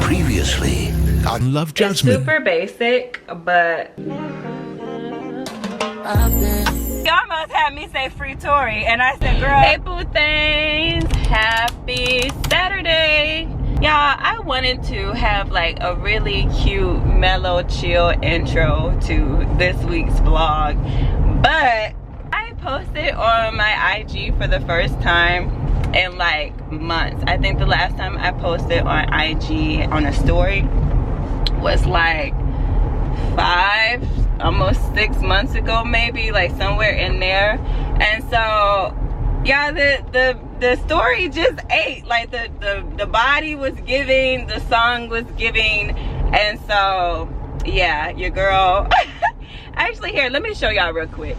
Previously on Love It's Jasmyn. super basic, but y'all must have me say free Tory, and I said, girl, hey boo things, happy Saturday. Y'all, I wanted to have like a really cute, mellow, chill intro to this week's vlog, but I posted on my IG for the first time in like months. I think the last time I posted on IG on a story was like 5, almost 6 months ago, maybe, like somewhere in there. And so yeah, the story just ate. Like the body was giving, the song was giving, and so yeah, your girl actually, here, let me show y'all real quick.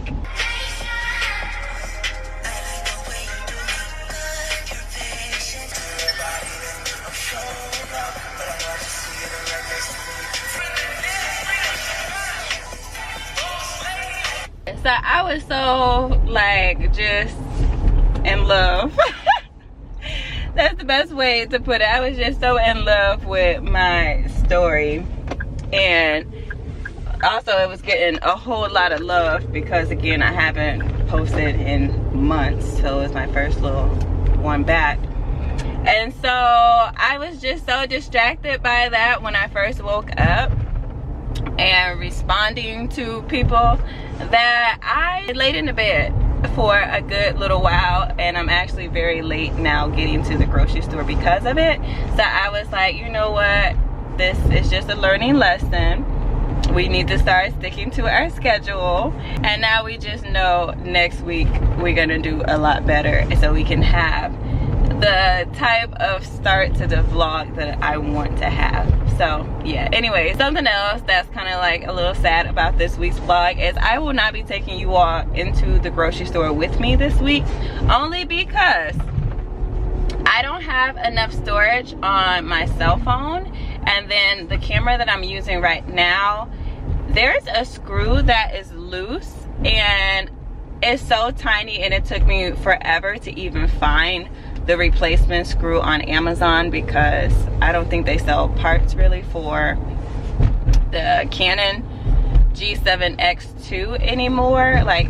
So I was so like just in love. That's the best way to put it. I was just so in love with my story, and also it was getting a whole lot of love because, again, I haven't posted in months, so it was my first little one back. And so I was just so distracted by that when I first woke up and responding to people that I laid in the bed for a good little while, and I'm actually very late now getting to the grocery store because of it. So I was like, you know what, this is just a learning lesson. We need to start sticking to our schedule, and now we just know next week we're gonna do a lot better so we can have the type of start to the vlog that I want to have. So yeah, anyway, something else that's kind of like a little sad about this week's vlog is I will not be taking you all into the grocery store with me this week, only because I don't have enough storage on my cell phone, and then the camera that I'm using right now, there's a screw that is loose and it's so tiny, and it took me forever to even find the replacement screw on Amazon because I don't think they sell parts really for the Canon G7X2 anymore. Like,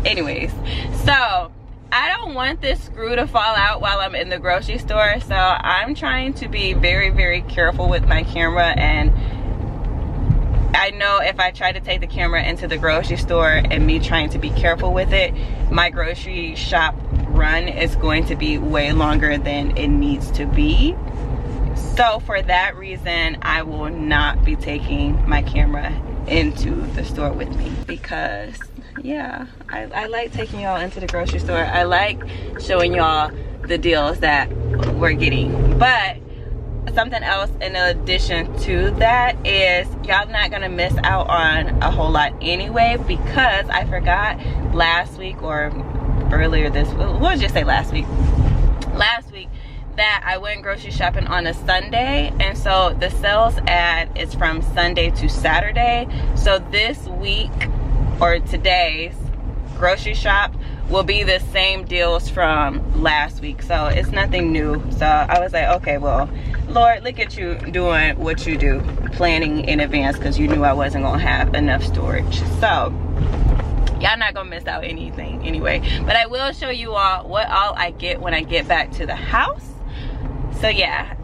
anyways, so I don't want this screw to fall out while I'm in the grocery store, so I'm trying to be very, very careful with my camera. And I know if I try to take the camera into the grocery store and me trying to be careful with it, my grocery shop run is going to be way longer than it needs to be. So for that reason, I will not be taking my camera into the store with me because yeah, I like taking y'all into the grocery store. I like showing y'all the deals that we're getting. But something else in addition to that is y'all not gonna miss out on a whole lot anyway, because I forgot last week, or earlier this, we'll just say last week that I went grocery shopping on a Sunday, and so the sales ad is from Sunday to Saturday. So this week, or today's grocery shop, will be the same deals from last week, so it's nothing new. So I was like, okay, well, Lord, look at you doing what you do, planning in advance, because you knew I wasn't gonna have enough storage. So y'all not gonna miss out anything anyway, but I will show you all what all I get when I get back to the house. So yeah,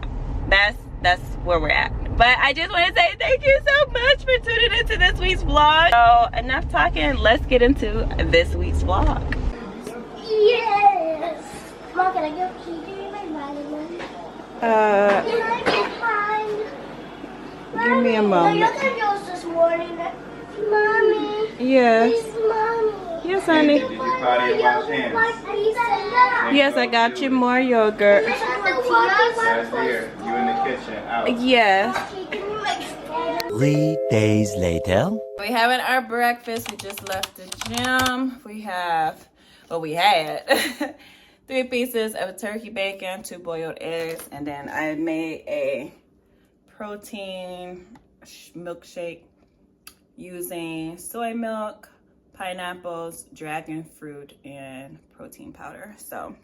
that's where we're at. But I just want to say thank you so much for tuning into this week's vlog. So enough talking, let's get into this week's vlog. Yes! Mom, can I go pee my vitamin? Can I get mine? Give me a moment. No, you're the girls this morning. Mommy. Yes. Please, Mommy. Yes, honey. Did you potty and wash hands? Yes, I got you more yogurt. Last year, you in the kitchen, out. Yes. 3 days later. We having our breakfast. We just left the gym. We have, well, we had 3 pieces of turkey bacon, 2 boiled eggs, and then I made a protein milkshake using soy milk, pineapples, dragon fruit, and protein powder. So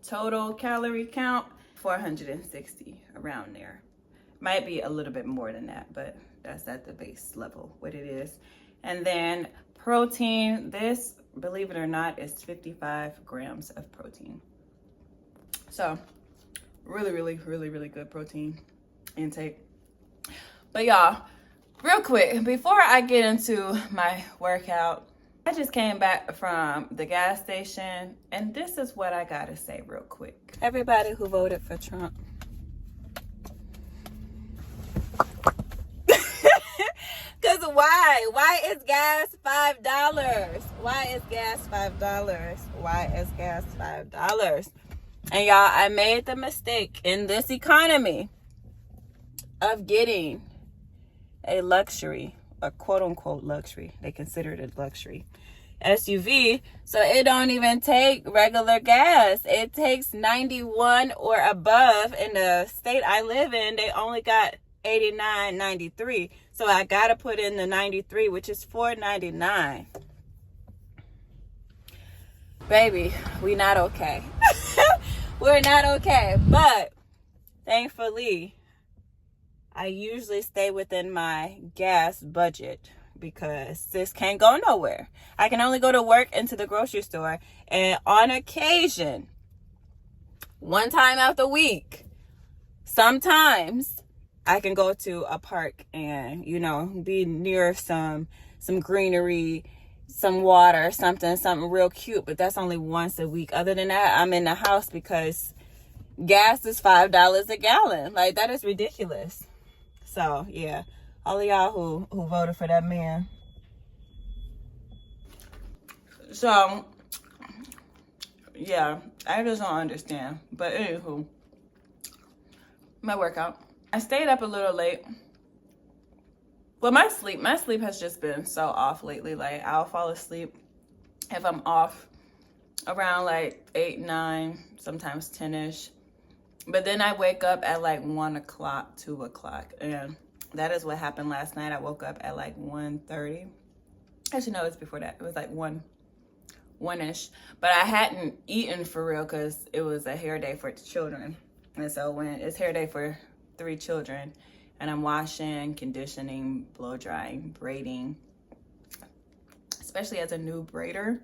total calorie count 460 around there. Might be a little bit more than that, but that's at the base level what it is. And then protein, this, believe it or not, is 55 grams of protein. So really good protein intake. But y'all, real quick, before I get into my workout, I just came back from the gas station, and this is what I gotta say real quick. Everybody who voted for Trump. Cause why? Why is gas $5? Why is gas $5? Why is gas $5? And y'all, I made the mistake in this economy of getting a luxury, a quote unquote luxury. They consider it a luxury SUV. So it don't even take regular gas. It takes 91 or above. In the state I live in, they only got 89, 93. So I gotta put in the 93, which is $4.99. Baby, we not okay. We're not okay. But thankfully, I usually stay within my gas budget because this can't go nowhere. I can only go to work and to the grocery store. And on occasion, one time out the week, sometimes I can go to a park and, you know, be near some greenery, some water, something real cute. But that's only once a week. Other than that, I'm in the house because gas is $5 a gallon. Like, that is ridiculous. So, yeah, all of y'all who voted for that man. So, yeah, I just don't understand. But anywho, my workout. I stayed up a little late. Well, my sleep has just been so off lately. Like, I'll fall asleep if I'm off around like 8, 9, sometimes 10-ish. But then I wake up at like 1 o'clock, 2 o'clock. And that is what happened last night. I woke up at like 1:30. Actually, no, it was before that. It was like 1-ish. But I hadn't eaten for real because it was a hair day for the children. And so when it's hair day for 3 children, and I'm washing, conditioning, blow drying, braiding, especially as a new braider,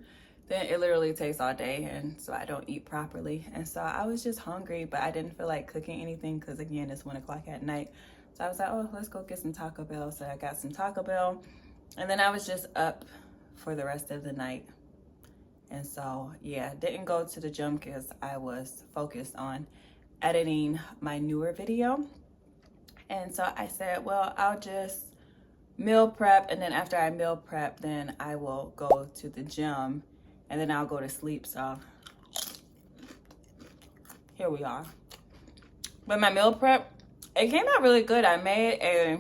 then it literally takes all day, and so I don't eat properly. And so I was just hungry, but I didn't feel like cooking anything because, again, it's 1 o'clock at night. So I was like, oh, let's go get some Taco Bell. So I got some Taco Bell, and then I was just up for the rest of the night. And so, yeah, didn't go to the gym because I was focused on editing my newer video. And so I said, well, I'll just meal prep, and then after I meal prep, then I will go to the gym, and then I'll go to sleep. So here we are. But my meal prep, it came out really good. I made a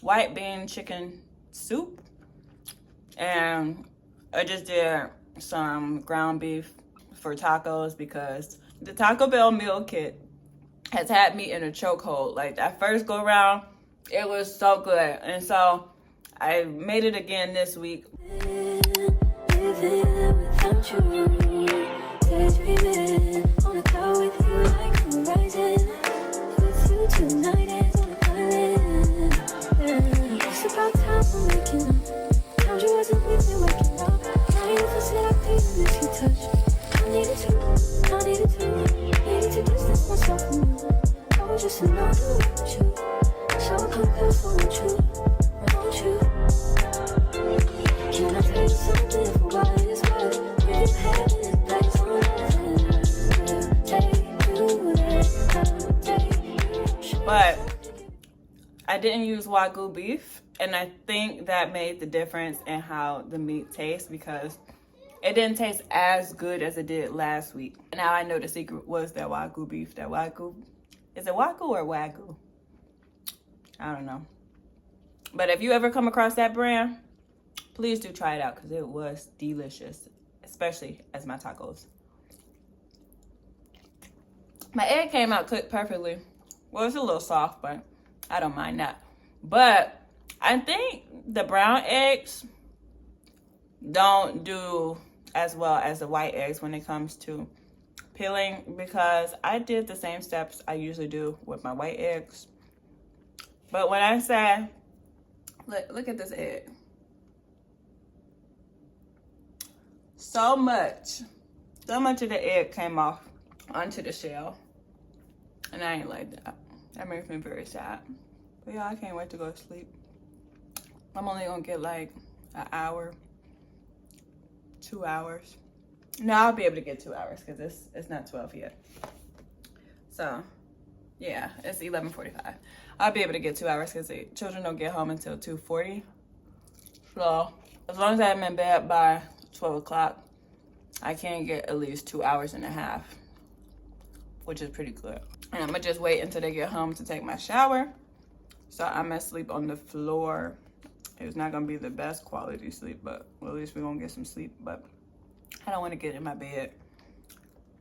white bean chicken soup, and I just did some ground beef for tacos because the Taco Bell meal kit has had me in a chokehold. Like, that first go around, it was so good. And so I made it again this week. But I didn't use Wagyu beef, and I think that made the difference in how the meat tastes because it didn't taste as good as it did last week. Now I know the secret was that Wagyu beef. That Wagyu, is it Wagyu or Wagyu? I don't know. But if you ever come across that brand, please do try it out because it was delicious, especially as my tacos. My egg came out cooked perfectly. Well, it's a little soft, but I don't mind that. But I think the brown eggs don't do as well as the white eggs when it comes to peeling because I did the same steps I usually do with my white eggs. But when I say, look at this egg. So much of the egg came off onto the shell. And I ain't like that. That makes me very sad. But yeah, I can't wait to go to sleep. I'm only gonna get like an hour, 2 hours. No, I'll be able to get 2 hours because it's not 12 yet. So yeah, it's 11:45. I'll be able to get 2 hours because the children don't get home until 2:40. So as long as I'm in bed by 12 o'clock, I can get at least 2 hours and a half, which is pretty good. And I'm gonna just wait until they get home to take my shower. So I'm gonna sleep on the floor. It's not gonna be the best quality sleep, but well, at least we're gonna get some sleep. But I don't wanna get in my bed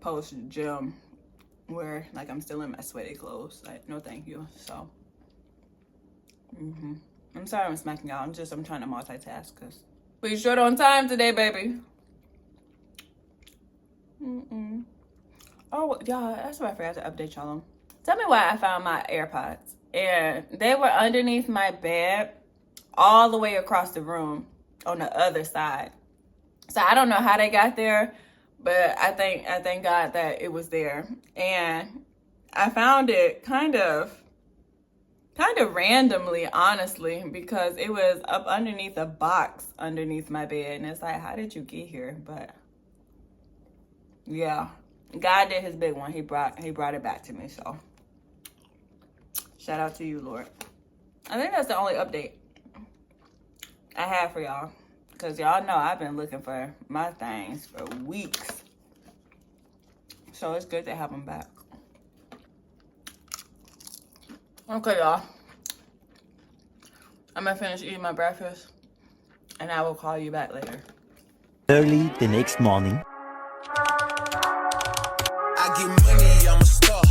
post gym where like I'm still in my sweaty clothes. Like, no thank you. So I'm sorry I'm smacking y'all. I'm trying to multitask because we short on time today, baby. Oh, y'all, that's what I forgot to update y'all on. Tell me why I found my AirPods. And they were underneath my bed all the way across the room on the other side. So I don't know how they got there, but I thank God that it was there. And I found it kind of randomly, honestly, because it was up underneath a box underneath my bed. And it's like, how did you get here? But yeah, God did his big one. He brought it back to me. So shout out to you, Lord. I think that's the only update I have for y'all, because y'all know I've been looking for my things for weeks. So it's good to have them back. Okay, y'all. I'm gonna finish eating my breakfast and I will call you back later. Early the next morning. I get money, I'm a star.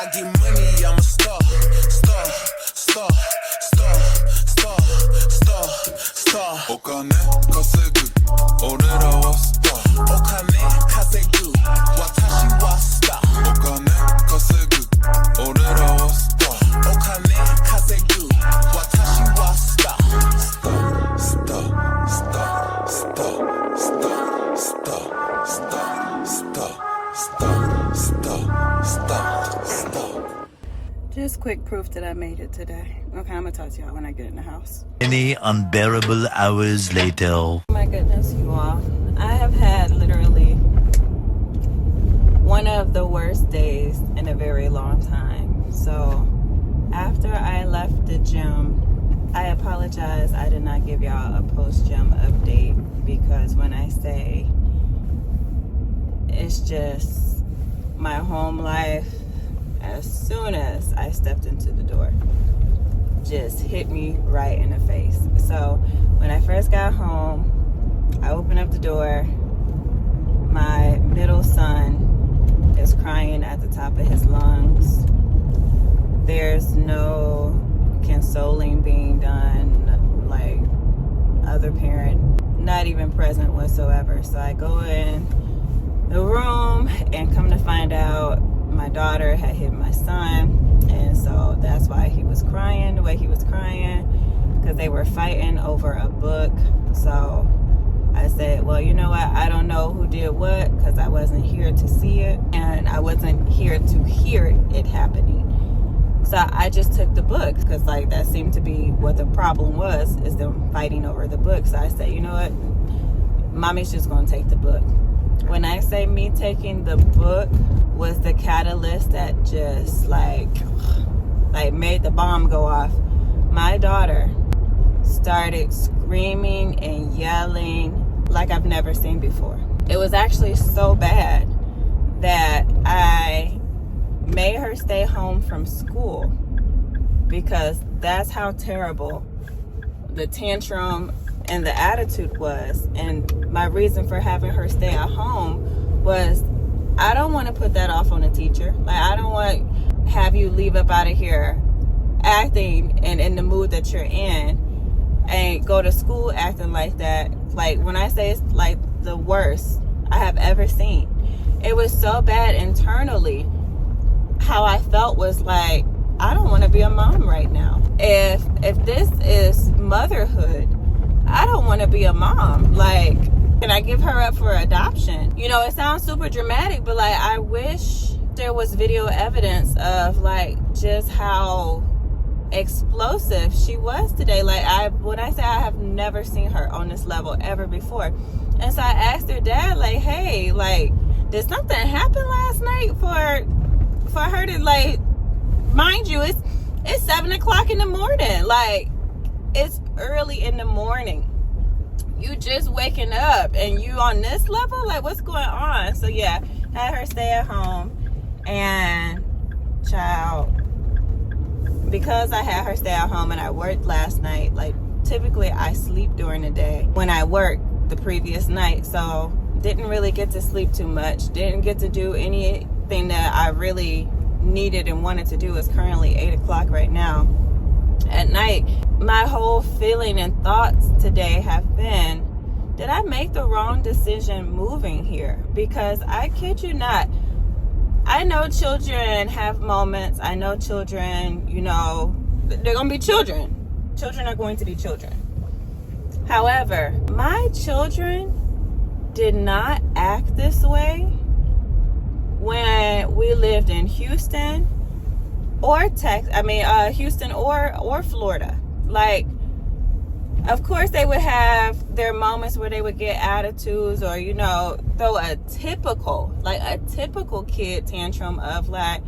I get money, I'm a star. 오카네 가세구 오래라 왔다. 오카네 가세구 와타시 왔다. 오카네 가세구 오래라 왔다. 오카네 가세구 와타시 왔다. Just quick proof that I made it today. Okay, I'm gonna talk to y'all when I get in the house. Many unbearable hours later. Oh my goodness, you all. I have had literally one of the worst days in a very long time. So after I left the gym, I apologize I did not give y'all a post-gym update, because when I say it's just my home life, as soon as I stepped into the door, just hit me right in the face. So when I first got home, I opened up the door. My middle son is crying at the top of his lungs. There's no consoling being done, like other parent, not even present whatsoever. So I go in the room and come to find out my daughter had hit my son, and so that's why he was crying the way he was crying, because they were fighting over a book. So I said, well, you know what, I don't know who did what, because I wasn't here to see it and I wasn't here to hear it happening. So I just took the book, because like that seemed to be what the problem was, is them fighting over the book. So I said, you know what, mommy's just gonna take the book. When I say me taking the book was the catalyst that just like made the bomb go off, my daughter started screaming and yelling like I've never seen before. It was actually so bad that I made her stay home from school, because that's how terrible the tantrum and the attitude was. And my reason for having her stay at home was, I don't want to put that off on a teacher. Like, I don't want to have you leave up out of here acting and in the mood that you're in and go to school acting like that, Like, when I say it's like the worst I have ever seen. It was so bad internally. How I felt was like, I don't want to be a mom right now. If this is motherhood, I don't want to be a mom. Like, can I give her up for adoption? You know, it sounds super dramatic, but like, I wish there was video evidence of like just how explosive she was today. Like, when I say I have never seen her on this level ever before. And so I asked her dad, like, hey, like, did something happen last night for her to, like, mind you, it's 7 o'clock in the morning. Like, it's early in the morning. You just waking up and you on this level? Like, what's going on? So yeah, had her stay at home. And child, because I had her stay at home and I worked last night, like, typically I sleep during the day when I work the previous night, so didn't really get to sleep too much, didn't get to do anything that I really needed and wanted to do. It's currently 8 o'clock right now at night. My whole feeling and thoughts today have been, did I make the wrong decision moving here? Because I kid you not, I know children have moments. I know children, you know, they're going to be children. Children are going to be children. However, my children did not act this way when we lived in Houston or Houston or Florida. Like, of course they would have their moments where they would get attitudes or, you know, throw a typical kid tantrum of like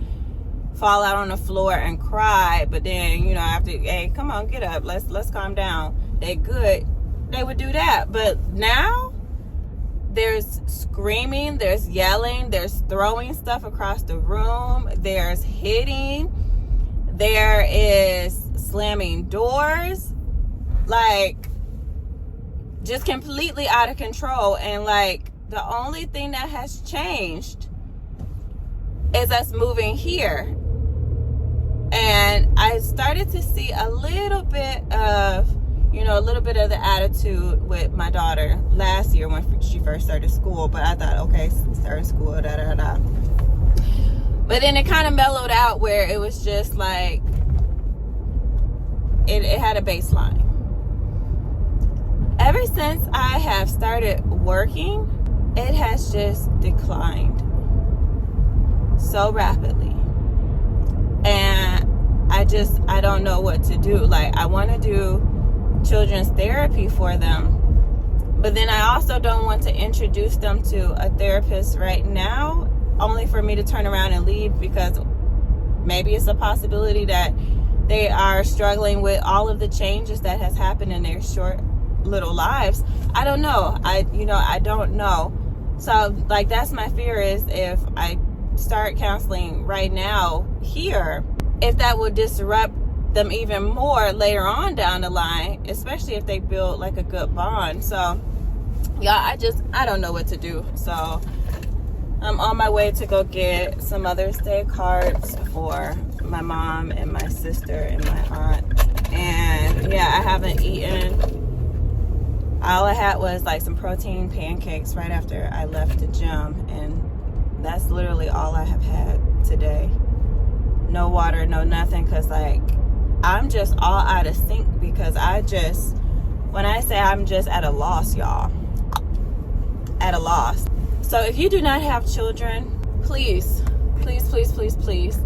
fall out on the floor and cry, but then, you know, after, hey, come on, get up, let's calm down. They good. They would do that. But now there's screaming, there's yelling, there's throwing stuff across the room, there's hitting, there is slamming doors, like just completely out of control. And like, the only thing that has changed is us moving here. And I started to see a little bit of the attitude with my daughter last year when she first started school. But I thought, okay, starting school, da-da-da. But then it kind of mellowed out where it was just like, it had a baseline. Ever since I have started working, it has just declined so rapidly. And I don't know what to do. Like, I want to do children's therapy for them, but then I also don't want to introduce them to a therapist right now, only for me to turn around and leave, because maybe it's a possibility that they are struggling with all of the changes that has happened in their short little lives. I don't know. I don't know. So like, that's my fear, is if I start counseling right now here, if that would disrupt them even more later on down the line, especially if they build like a good bond. So yeah, I don't know what to do. So I'm on my way to go get some Mother's Day cards for my mom and my sister and my aunt. And yeah, I haven't eaten. All I had was like some protein pancakes right after I left the gym, and that's literally all I have had today. No water, no nothing, because like, I'm just all out of sync, because when I say I'm just at a loss, y'all, at a loss. So if you do not have children, please, please, please, please, please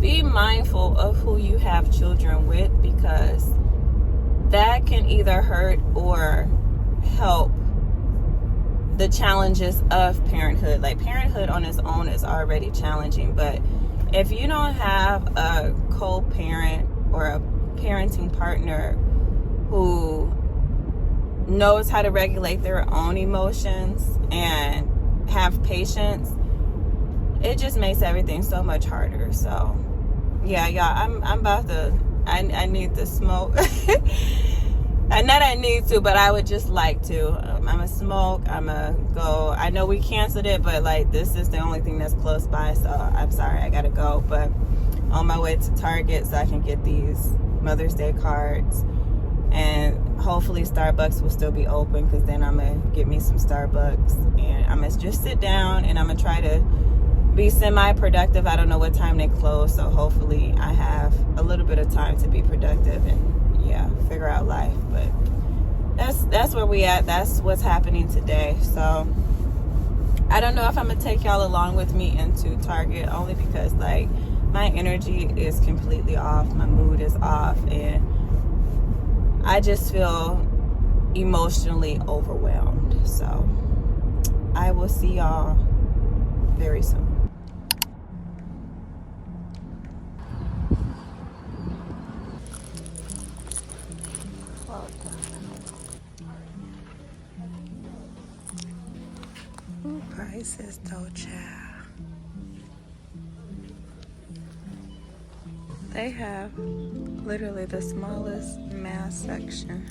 be mindful of who you have children with, because that can either hurt or help the challenges of parenthood. Like, parenthood on its own is already challenging, but if you don't have a co-parent or a parenting partner who knows how to regulate their own emotions and have patience, it just makes everything so much harder. So yeah, I'm about to, I need to smoke. Not I need to, but I would just like to. I'm gonna smoke, I'm gonna go. I know we canceled it, but like, this is the only thing that's close by, so I'm sorry, I gotta go. But on my way to Target so I can get these Mother's Day cards, and hopefully Starbucks will still be open, because then I'm gonna get me some Starbucks and I'm gonna just sit down and I'm gonna try to be semi-productive. I don't know what time they close, so hopefully I have a little bit of time to be productive and yeah, figure out life. But that's where we at. That's what's happening today. So I don't know if I'm gonna take y'all along with me into Target, only because like my energy is completely off, my mood is off, and I just feel emotionally overwhelmed. So I will see y'all very soon. Ooh, prices though, child. They have literally the smallest mass section.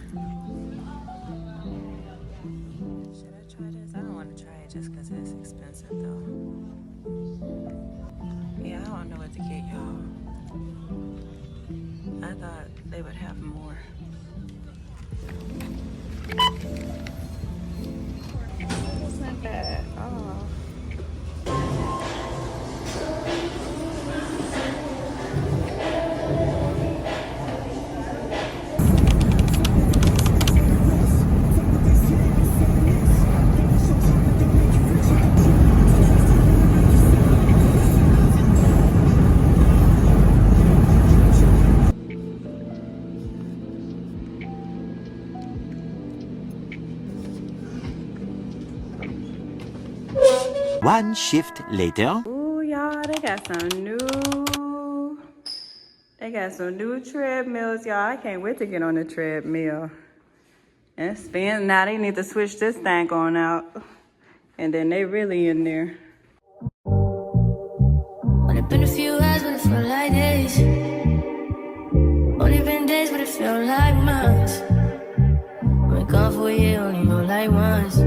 Should I try this? I don't want to try it just because it's expensive though. Yeah, I don't know what to get y'all. I thought they would have more. It's not bad. Oh. One shift later. Ooh, y'all, they got some new treadmills, y'all. I can't wait to get on the treadmill and spin. Now they need to switch this thing on out, and then they really in there. Only been a few hours, but it felt like days. Only been days, but it felt like months. Been gone for a year, only know like once.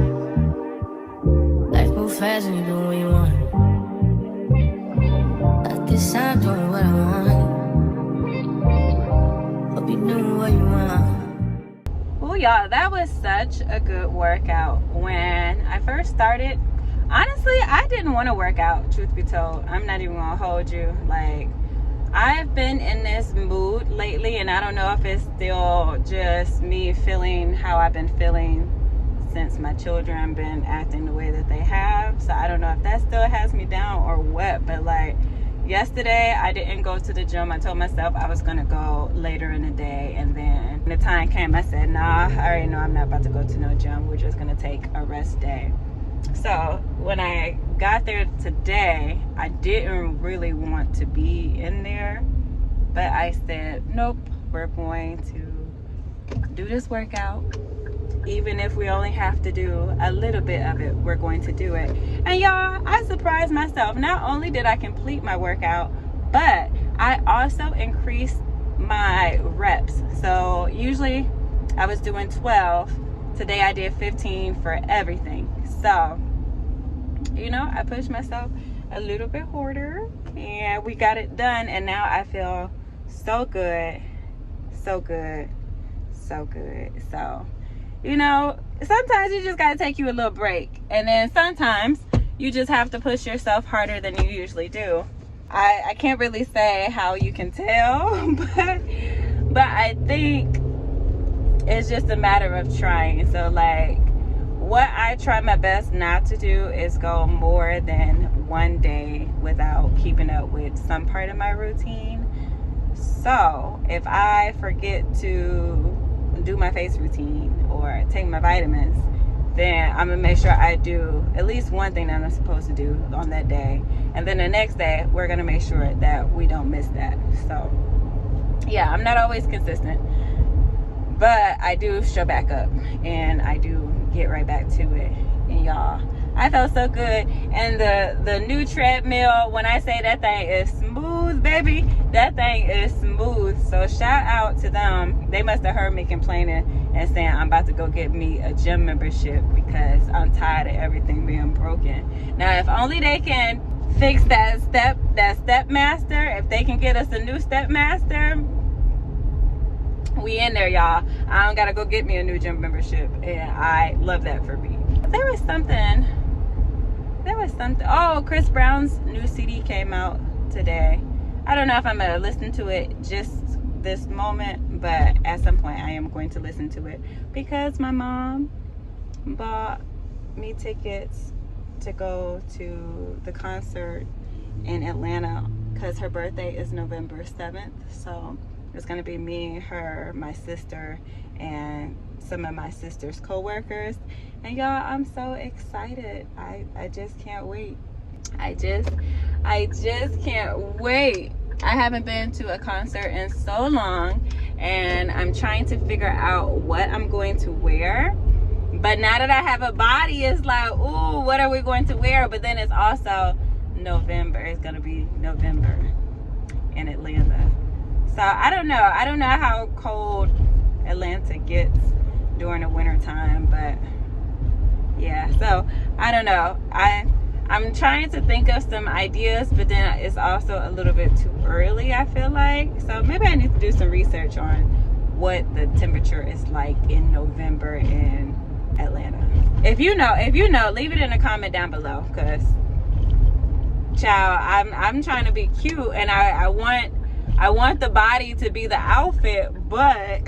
Life move fast when you do what you want. At this time, doing what I want. Hope you doing what you want. Oh, y'all, that was such a good workout. When I first started, honestly, I didn't want to work out, truth be told. I'm not even gonna hold you. Like, I've been in this mood lately, and I don't know if it's still just me feeling how I've been feeling since my children been acting the way that they have. So I don't know if that still has me down or what, but like yesterday I didn't go to the gym. I told myself I was gonna go later in the day, and then when the time came, I said, nah, I already know I'm not about to go to no gym. We're just gonna take a rest day. So when I got there today, I didn't really want to be in there, but I said, nope, we're going to do this workout. Even if we only have to do a little bit of it, we're going to do it. And y'all, I surprised myself. Not only did I complete my workout, but I also increased my reps. So usually I was doing 12. Today I did 15 for everything. So, you know, I pushed myself a little bit harder and we got it done. And now I feel so good, so good, so good. So, you know, sometimes you just gotta take you a little break, and then sometimes you just have to push yourself harder than you usually do. I can't really say how you can tell, but I think it's just a matter of trying. So like, what I try my best not to do is go more than one day without keeping up with some part of my routine. So if I forget to do my face routine or take my vitamins, then I'm gonna make sure I do at least one thing that I'm supposed to do on that day, and then the next day we're gonna make sure that we don't miss that. So yeah, I'm not always consistent, but I do show back up and I do get right back to it. And y'all, I felt so good. And the new treadmill, when I say that thing is smooth, baby, that thing is smooth. So shout out to them. They must have heard me complaining and saying I'm about to go get me a gym membership because I'm tired of everything being broken. Now, if only they can fix that step master, if they can get us a new step master, we in there, y'all. I don't gotta go get me a new gym membership, and I love that for me. There was something. Oh, Chris Brown's new CD came out today. I don't know if I'm gonna listen to it just this moment, but at some point I am going to listen to it because my mom bought me tickets to go to the concert in Atlanta because her birthday is November 7th. So it's gonna be me, her, my sister, and some of my sister's co-workers. And y'all, I'm so excited. I just can't wait. I just can't wait. I haven't been to a concert in so long, and I'm trying to figure out what I'm going to wear. But now that I have a body, it's like, ooh, what are we going to wear? But then it's also November. It's gonna be November in Atlanta. So I don't know how cold Atlanta gets during the winter time, but yeah, so I don't know. I'm trying to think of some ideas, but then it's also a little bit too early, I feel like. So maybe I need to do some research on what the temperature is like in November in Atlanta. If you know, leave it in a comment down below, because child, I'm trying to be cute, and I want the body to be the outfit, but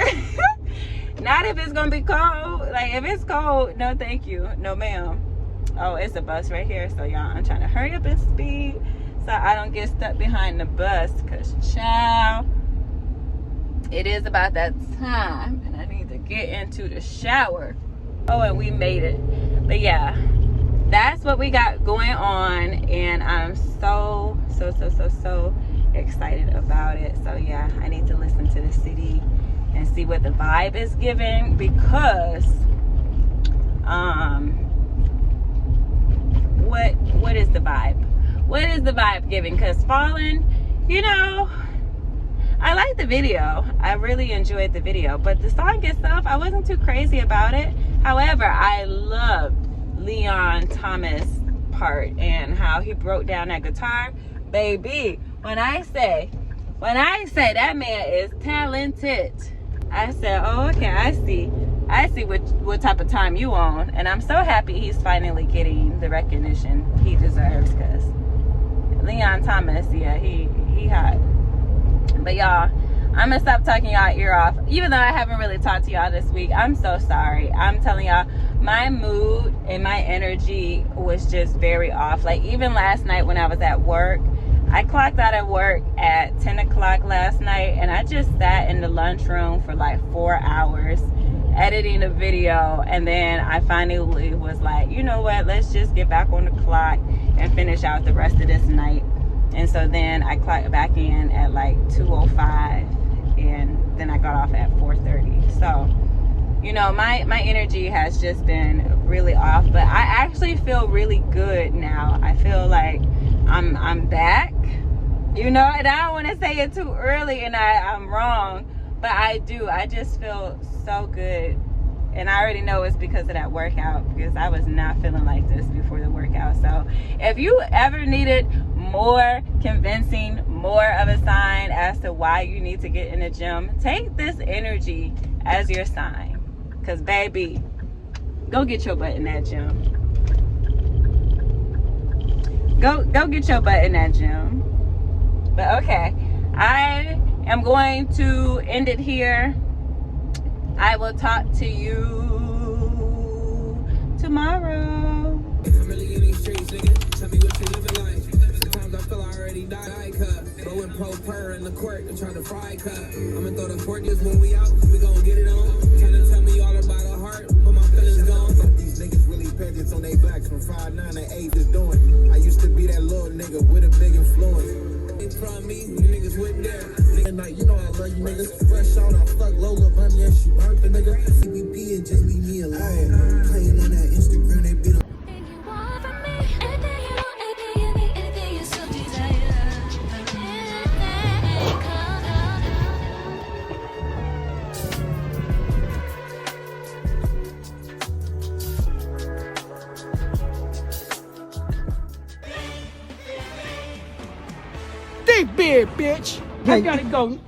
not if it's gonna be cold. Like, if it's cold, no thank you, no ma'am. Oh, it's a bus right here, so y'all, I'm trying to hurry up and speed so I don't get stuck behind the bus, because child, it is about that time and I need to get into the shower. Oh, and we made it. But yeah, that's what we got going on, and I'm so excited about it. So yeah, I need to listen to the CD and see what the vibe is giving, because what is the vibe? What is the vibe giving? Because Fallen, you know, I like the video. I really enjoyed the video, but the song itself, I wasn't too crazy about it. However, I loved Leon Thomas' part and how he broke down that guitar. Baby, when I say that man is talented, I said, oh, okay, I see what type of time you on. And I'm so happy he's finally getting the recognition he deserves, because Leon Thomas, yeah, he hot. But y'all, I'm gonna stop talking y'all ear off, even though I haven't really talked to y'all this week. I'm so sorry. I'm telling y'all, my mood and my energy was just very off. Like, even last night when I was at work, I clocked out at work at 10 o'clock last night, and I just sat in the lunchroom for like 4 hours editing a video, and then I finally was like, you know what, let's just get back on the clock and finish out the rest of this night. And so then I clocked back in at like 2:05, and then I got off at 4:30. So, you know, my energy has just been really off, but I actually feel really good now. I feel like I'm back, you know, and I don't want to say it too early and I'm wrong, but I do. I just feel so good, and I already know it's because of that workout, because I was not feeling like this before the workout. So if you ever needed more convincing, more of a sign as to why you need to get in the gym, take this energy as your sign, because baby, go get your butt in that gym. Go get your butt in that gym. But okay, I am going to end it here. I will talk to you tomorrow. I'm really in these streets, nigga. Tell me what you living like. Sometimes I feel I already died. Cut. Throwing pro-per in the court and trying to fry cut. I'ma throw the fork this when we out. We gon' get it on. Trying to tell me all about a heart, but my feelings gone. These niggas really peasants on they blacks from 5'9" to 8 is doing. I used to be that little nigga with a big influence. It's from me, you niggas with there. Nigga, like, you know I love you niggas. Fresh on, I fuck Lola Bunny and she burnt the nigga. CBP and just leave me alone. Playing on that Instagram, they beat up. Big bitch. I gotta go.